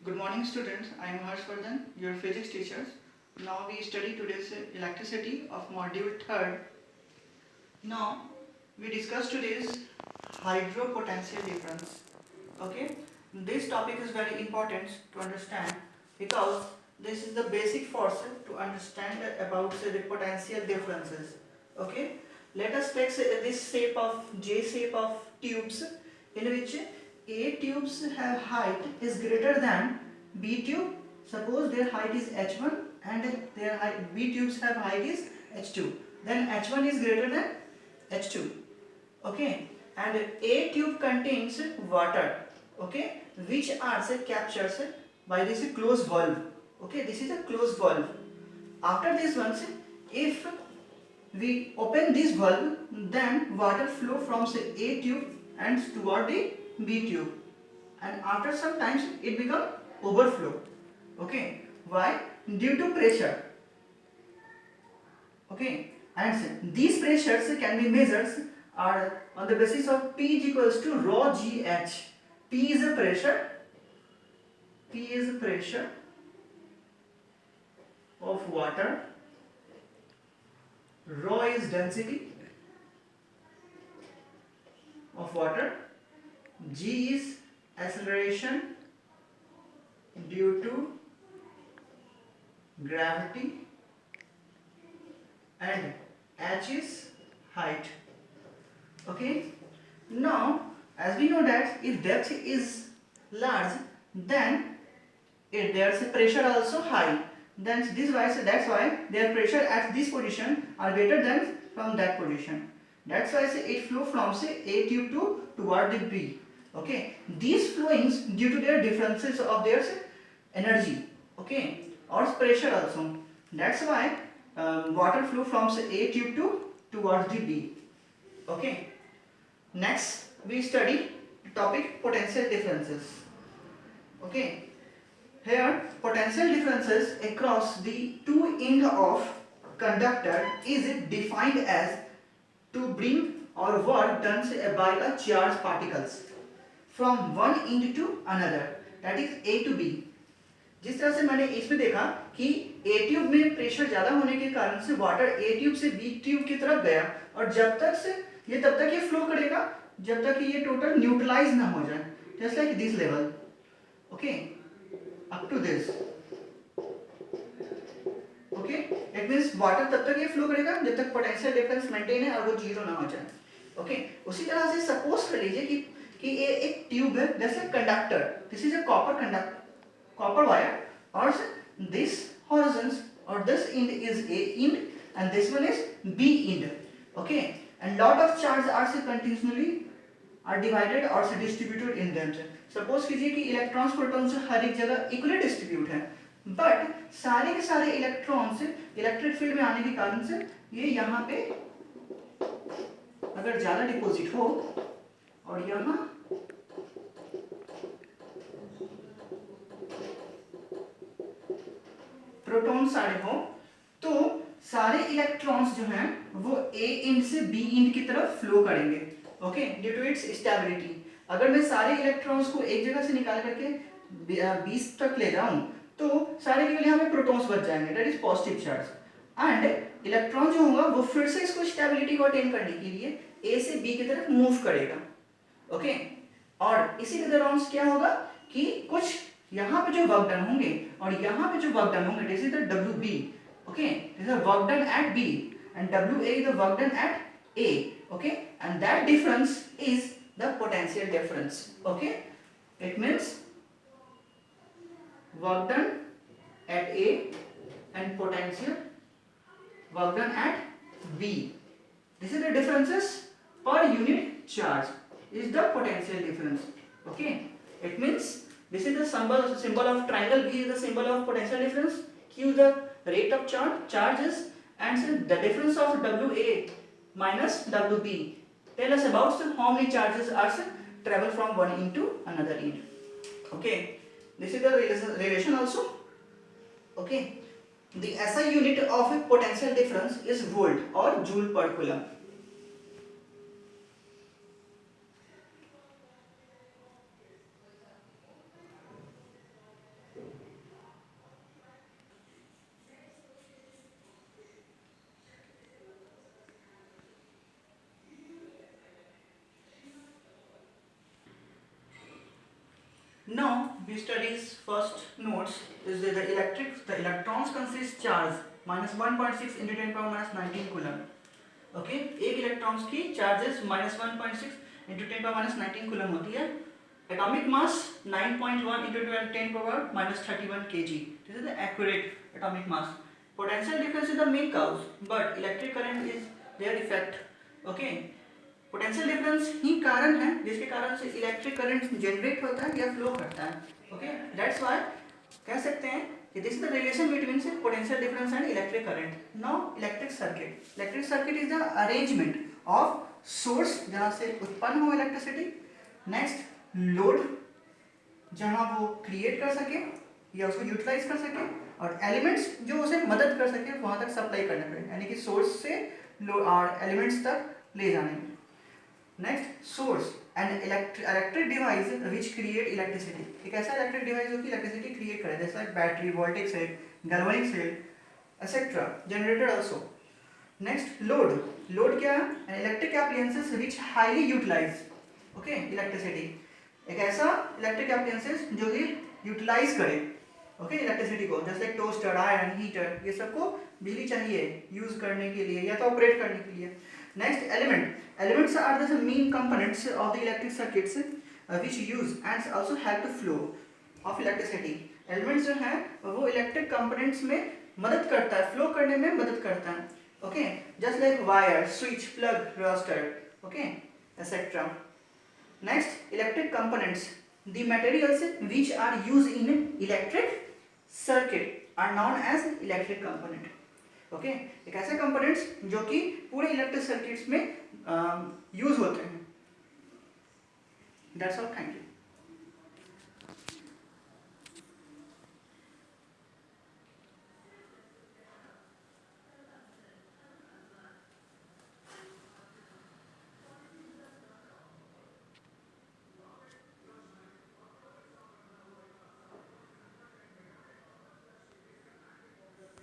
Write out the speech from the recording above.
Good morning students, I am Harshvardhan, your physics teacher. Now we study today's electricity of module 3rd. Now we discuss today's hydropotential difference. Okay, this topic is very important to understand because this is the basic force to understand about the potential differences. Okay, let us take this shape of J shape of tubes in which A tubes have height is greater than B tube. Suppose their height is H1 and their height, B tubes have height is H2. Then H1 is greater than H2. Okay, and A tube contains water. Okay, which are captured by this closed valve. Okay, this is a closed valve. After this one, if we open this valve, then water flow from A tube and toward the B tube, and after some time it become overflow. Okay, why? Due to pressure. Okay, and these pressures can be measured are on the basis of P is equals to rho GH. P is a pressure. P is a pressure of water. Rho is density of water. G is acceleration due to gravity, and H is height. Okay, now as we know that if depth is large, then there's a pressure also high. Then that's why their pressure at this position are greater than from that position. That's why it flow from A tube to toward the B. Okay, these flowings due to their differences of their energy. Okay, or pressure also. That's why water flow from A tube to towards the B. Okay. Next, we study topic potential differences. Okay, here potential differences across the two ends of conductor is defined as to bring or work done by a charged particles from one end to another, that is A to B. जिस तरह से मैंने इसमें देखा कि A tube में pressure ज़्यादा होने के कारण से वाटर A ट्यूब से B ट्यूब की तरफ गया, और जब तक से ये तब तक ये फ्लो करेगा जब तक कि ये टोटल न्यूट्रलाइज ना हो जाए, just like this level. Okay, up to this. Okay, it means water तब तक ये फ्लो करेगा जब तक पोटेंशियल डिफरेंस मेंटेन है और वो जीरो ना हो जाए. ओके, उसी तरह से सपोज कर लीजिए कि ये एक ट्यूब है, जैसे conductor. This is a copper conductor, copper wire, or this horizons or this end is A end and this one is B end. Okay, and lot of charge are continuously are divided or distributed in them. Suppose कीजिए कि electrons protons हर एक जगह equally distribute है, but सारे के सारे electrons electric field में आने के कारण से ये यहाँ पे अगर ज़्यादा डिपॉजिट हो और यहाँ प्रोटॉन सारे हो, तो सारे इलेक्ट्रॉन्स जो हैं वो ए इंड से बी इंड की तरफ फ्लो करेंगे. Okay, due to its stability. अगर मैं सारे इलेक्ट्रॉन्स को एक जगह से निकाल करके 20 तक ले जाऊं तो सारे केवल यहाँ पे प्रोटॉन्स बच जाएंगे, that is positive charge. And electron जो होगा वो फिर से इसको स्टेबिलिटी को अटेन करने के लिए ए से बी की तरफ मूव करेगा. ओके, और इसी के दौरान क्या होगा कि कुछ यहाँ पे जो वर्क डन होंगे और यहाँ पे जो वर्क डन होंगे, this is the WB. Okay, this is work done at B and WA is the work done at A. Okay, and that difference is the potential difference. Okay, it means work done at A and potential work done at B. This is the differences per unit charge is the potential difference. Okay, it means this is the symbol of triangle. B is the symbol of potential difference. Q is the rate of charges, and the difference of WA minus WB tell us about how many charges are travel from one end to another end. Okay, this is the relation also. Okay, the SI unit of a potential difference is volt or joule per coulomb. Now we studies first notes is the electrons consist charge -1.6 into 10 power minus 19 coulomb. Okay, एक electrons की charges -1.6 into 10 power minus 19 coulomb होती है. Atomic mass 9.1 into 10 power minus 31 kg. This is the accurate atomic mass. Potential difference is the main cause, but electric current is their effect. Okay, potential difference ही कारण है जिसके कारण से electric current generate होता है या फ्लो करता है. ओके, दैट्स व्हाई कह सकते हैं कि this is the relation between से potential difference and electric current. Now electric circuit is the arrangement of source जहां से उत्पन्न हो इलेक्ट्रिसिटी, नेक्स्ट लोड जहां वो क्रिएट कर सके या उसको यूटिलाइज कर सके, और एलिमेंट्स जो उसे मदद कर सके वहां तक सप्लाई करने में, यानी कि सोर्स से और एलिमेंट्स तक ले जाने में. Next, source and electric device which create electricity. एक ऐसा इलेक्ट्रिक डिवाइस जो कि इलेक्ट्रिसिटी क्रिएट करे, जैसा battery, voltage cell, galvanic cell etcetera, generator also. Next, load क्या है? An electric appliances which highly utilize okay electricity. एक ऐसा इलेक्ट्रिक एप्लायंसेस जो कि यूटिलाइज करे ओके इलेक्ट्रिसिटी को, जैसे टोस्टर, आयरन, हीटर, ये सबको बिजली चाहिए यूज करने के लिए या तो ऑपरेट करने के लिए. Next, elements are the main components of the electric circuits which use and also help the flow of electricity. Elements जो है वो electric components में मदद करता है, flow करने में मदद करता है. Okay, just like wire, switch, plug, resistor, okay, etc. Next, electric components, the materials which are used in electric circuit are known as electric component. Okay, एक ऐसे कंपोनेंट्स जो कि पूरे इलेक्ट्रिक सर्किट्स में यूज होते हैं. That's all, thank you.